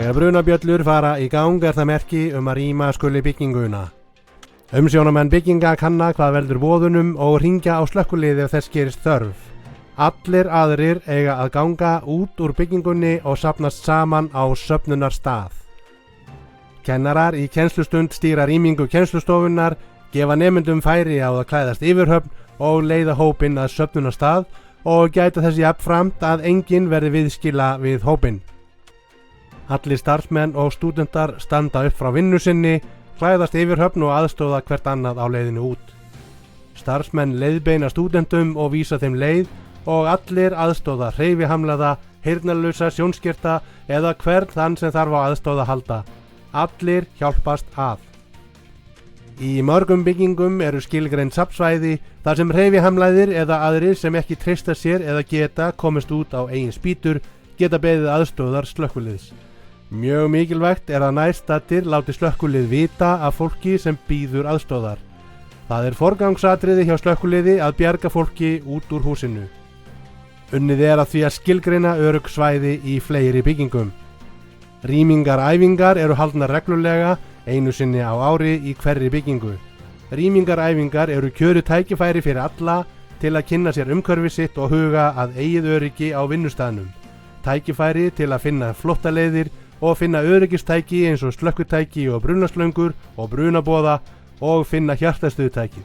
Þegar brunabjöllur fara í gang það merki að rýma skuli bygginguna. Umsjónarmenn bygginga kanna hvað veldur voðunum og hringja á slökkviliðið ef þess gerist þörf. Allir aðrir eiga að ganga út úr byggingunni og safnast saman á söfnunarstað. Kennarar í kennslustund stýra rýmingu kennslustofunnar, gefa nemendum færi á að klæðast yfirhöfn og leiða hópinn að söfnunarstað og gæta þess jafnframt að enginn verði viðskila við hópinn. Allir starfsmenn og stúdentar standa upp frá vinnu sinni, klæðast yfirhöfn og aðstoða hvert annað á leiðinu út. Starfsmenn leiðbeina stúdentum og vísa þeim leið og allir aðstoða hreyfihamlaða, heyrnarlausa, sjónskerta eða hvern þann sem þarf á aðstoð að halda. Allir hjálpast að. Í mörgum byggingum eru skilgreind safnsvæði þar sem hreyfihamlaðir eða aðrir sem ekki treysta sér eða geta komist út á eigin spýtur geta beðið aðstoðar slökkviliðs. Mjög mikilvægt að nærstaddir láti slökkvilið vita af fólki sem bíður aðstoðar. Það er forgangsatriði hjá slökkviliði að bjarga fólki út úr húsinu. Unnið að því að skilgreina örugg svæði í fleiri byggingum. Rýmingaræfingar eru haldnar reglulega einu sinni á ári í hverri byggingu. Rýmingaræfingar eru kjöruð tækifæri fyrir alla til að kynna sér umhverfi sitt og huga að eigið öryggi á vinnustaðnum. Tækifæri til að finna flóttaleiðir og finna öryggistæki eins og slökkutæki og brunaslöngur og brunaboða og finna hjartastuðtæki.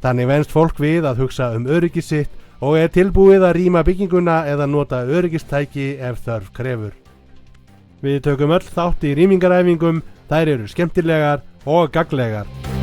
Þannig venst fólk við að hugsa öryggi sitt og er tilbúið að rýma bygginguna eða nota öryggistæki ef þörf krefur. Við tökum öll þátt í rýmingaræfingum, þær eru skemmtilegar og gagnlegar.